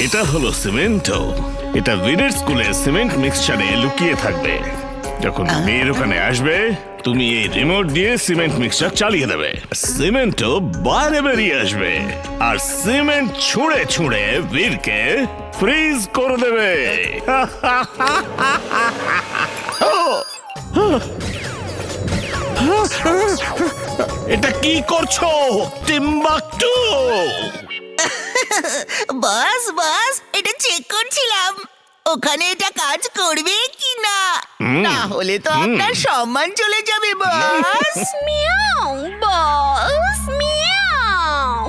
এটা হলো সিমেন্টো। এটা ভিডের স্কুলের সিমেন্ট মিক্সচারে লুকিয়ে থাকবে। যখন মেয়ের ওখানে আসবে তুমি এই রিমোট দিয়ে সিমেন্ট মিক্সচার চালিয়ে দেবে, সিমেন্টও বাইরে বেরিয়ে আসবে আর সিমেন্ট ছুঁড়ে ছুঁড়ে বীরকে ফ্রিজ করে দেবে। এটা কি করছো টিম্বাকটু? বস বস, এটা চেক করছিলাম ওখানে এটা কাজ করবে কি না। না হলে তো আপনার সম্মান চলে যাবে বস। মিয়াও বস, মিয়াও।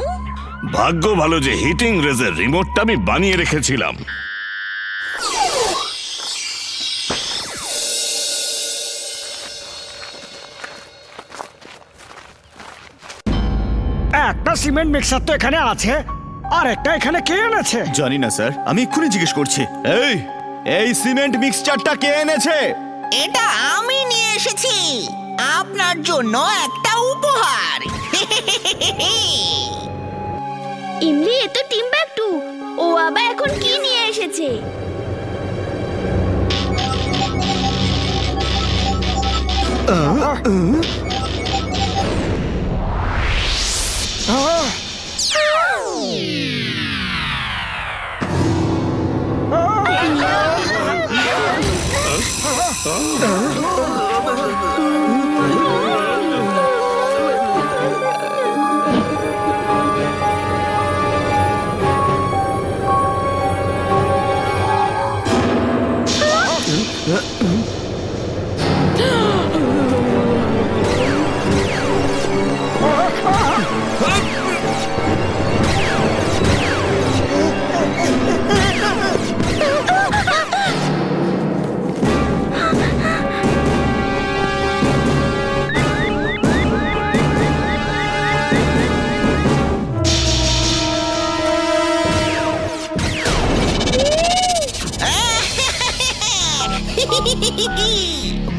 ভাগ্য ভালো যে হিটিং রেজের রিমোটটা আমি বানিয়ে রেখেছিলাম। একটা সিমেন্ট মিক্সার তো এখানে আছে, আর একটা এখানে কে এনেছে? জানি না স্যার, আমি এক্ষুনি জিজ্ঞেস করছি। এই এই সিমেন্ট মিক্সচারটা কে এনেছে? এটা আমি নিয়ে এসেছি আপনার জন্য একটা উপহার। ইমলি, এ তো টিম্বাকটু। ও আবার এখন কি নিয়ে এসেছে?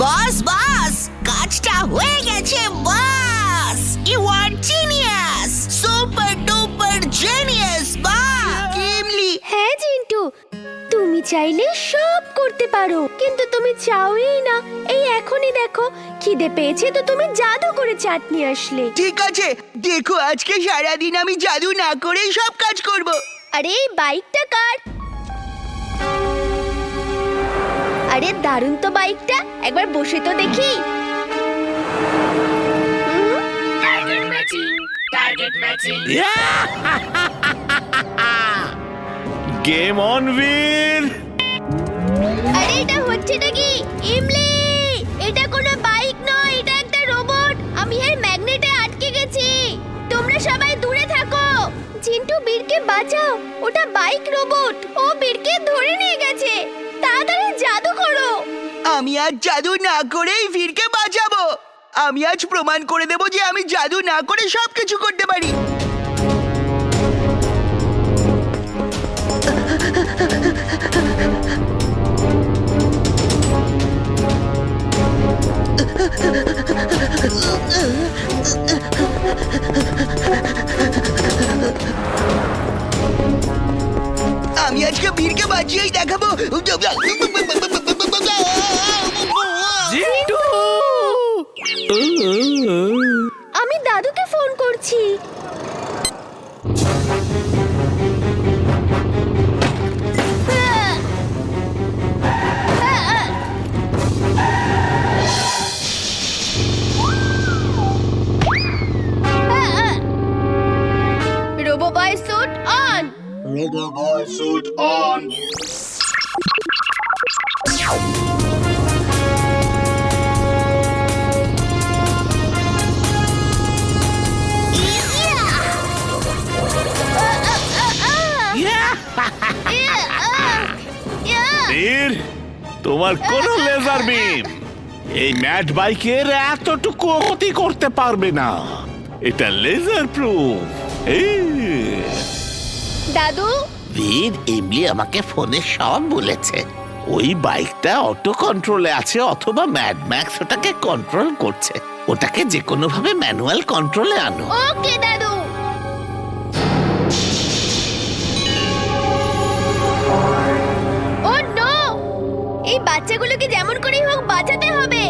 বস বস, কাজটা হয়ে গেছে boss. You are genius, super duper genius boss. Imli, হ্যাঁ জিন্টু, তুমি চাইলে সব করতে পারো, কিন্তু তুমি চাওই না। এই এখনই দেখো, খিদে পেয়েছে তো তুমি জাদু করে চাটনি আসলে। ঠিক আছে, দেখো আজকে সারাদিন আমি জাদু না করেই সব কাজ করব। আরে এই বাইকটা কার? আরে দারুণ তো বাইকটা, একবার বসে তো দেখি। গেম অন বীর। আরে এটা হচ্ছেটা কি? ইমলি, এটা কোনো বাইক নয়, এটা একটা রোবট। আমি এর ম্যাগনেটে আটকে গেছি। তোমরা সবাই দূরে থাকো। চিন্টু, বীরকে বাঁচাও, ওটা বাইক রোবট। ও বীরকে ধরে নিয়ে গেছে। তাড়াতাড়ি জাদু করো। আমি আজ জাদু না করেই বীরকে বাঁচাবো। আমি আজ প্রমাণ করে দেব যে আমি জাদু না করে সবকিছু করতে পারি। আমি আজকে বীরকে বাঁচিয়েই দেখাবো। আমি দাদুকে ফোন করছি। Roboboy suit on. Roboboy suit on. বীর, তোমার কোন লেজার বিম এই ম্যাট বাইকের এতটুকু ক্ষতি করতে পারবে না। এটা লেজার প্রুফ। দাদু, বীর, এমনি আমাকে ফোনে সব বলেছে। ওই বাইকটা অটো কন্ট্রোলে আছে অথবা ম্যাড ম্যাক্স ওটাকে কন্ট্রোল করছে। ওটাকে যে কোনো ভাবে ম্যানুয়াল কন্ট্রোলে আনো। ওকে দাদু। বাচ্চাগুলোকে যেমন করেই হোক বাঁচাতে হবে।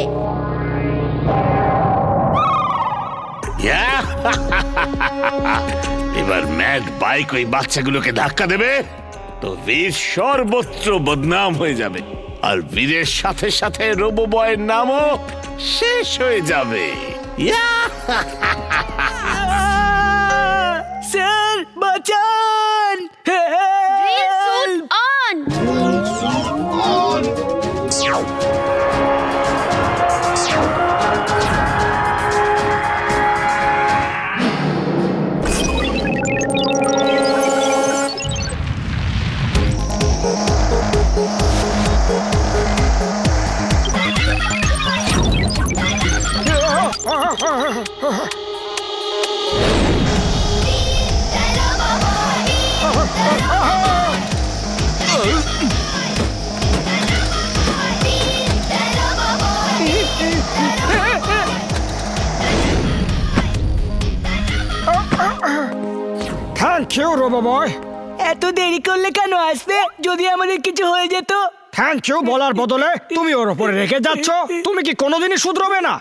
এবার ম্যাড বাইক ওই বাচ্চাগুলোকে ধাক্কা দেবে তো বীর সর্বত্র বদনাম হয়ে যাবে, আর বীরের সাথে সাথে রোবো বয়ের নামও শেষ হয়ে যাবে। স্যার বাঁচান! Drill suit on! Thank you Roboboy. এত দেরি করলে কেন আসতে? যদি আমাদের কিছু হয়ে যেত? থ্যাংক ইউ বলার বদলে তুমি ওর উপরে রেখে যাচ্ছ। তুমি কি কোনোদিনই শুধরবে না?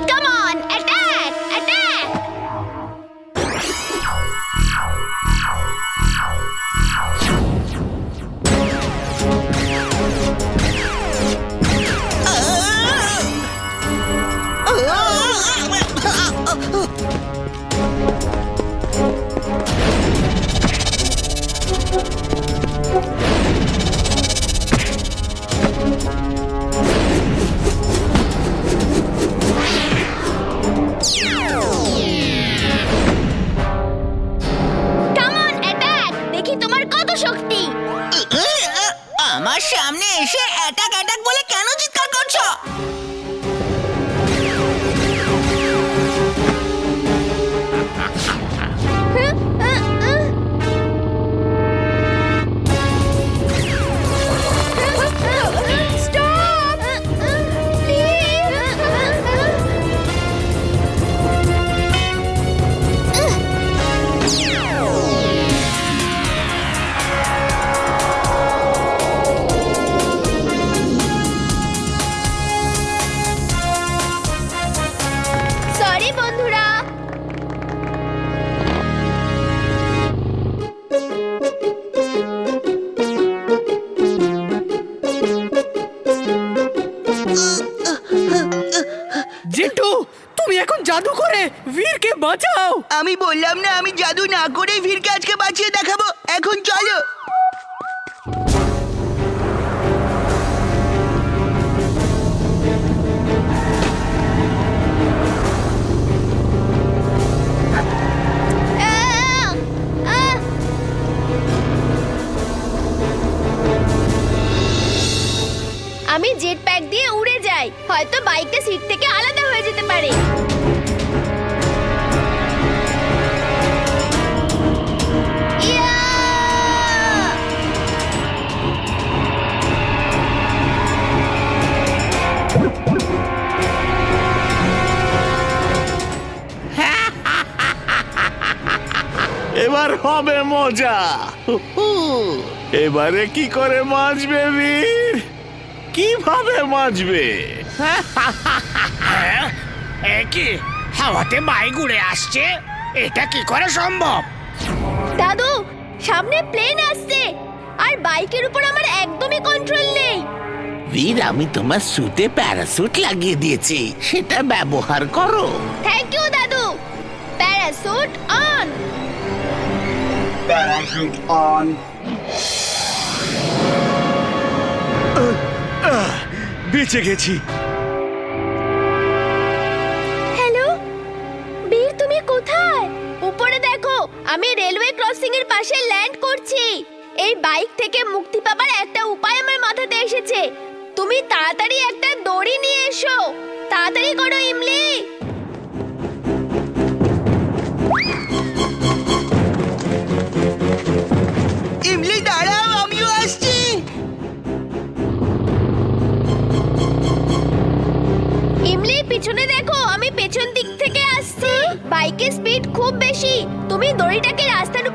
Come on, attack! Attack! Come on, attack! দেখি তোমার কত শক্তি। আমার সামনে এসে অ্যাটাক অ্যাটাক বলে কেন চিৎকার করছো? Stop! সরি বন্ধুরা। জিন্টু, তুমি এখন জাদু করে বীরকে বাঁচাও। আমি বললাম না আমি জাদু না করে বীরকে আজকে বাঁচিয়ে দেখাবো। এখন চলো। আহ! আহ! আমি জেট প্যাক দিয়ে উড়ে যাই, হয়তো বাইকটা সিট থেকে আলাদা হয়ে যেতে পারে। ইয়া! এবার হবে মজা। এবারে কি করে মাজবে বীর? কিভাবে মাজবে? কি হাওয়াতে বাইক উড়ে আসছে? এটা কি করে সম্ভব? দাদু, সামনে প্লেন আসছে আর বাইকের উপর আমার একদমই কন্ট্রোল নেই। বীর, আমি তোমার সুটে প্যারাসুট লাগিয়ে দিয়েছি, সেটা ব্যবহার করো। থ্যাংক ইউ দাদু। Parachute on! বেঁচে গেছি। হ্যালো বীর, তুমি কোথায়? উপরে দেখো, আমি রেলওয়ে ক্রসিং এর পাশে ল্যান্ড করছি। এই বাইক থেকে মুক্তি পাবার একটা উপায় আমার মাথাতে এসেছে। তুমি তাড়াতাড়ি একটা দড়ি নিয়ে এসো। তাড়াতাড়ি করো ইমলি। ইমলি দাঁড়াও, আমিও আসছি। ইমলি পিছনে দেখো, আমি পেছন দিক থেকে আসছি। বাইকের স্পিড খুব বেশি, তুমি দড়িটাকে রাস্তার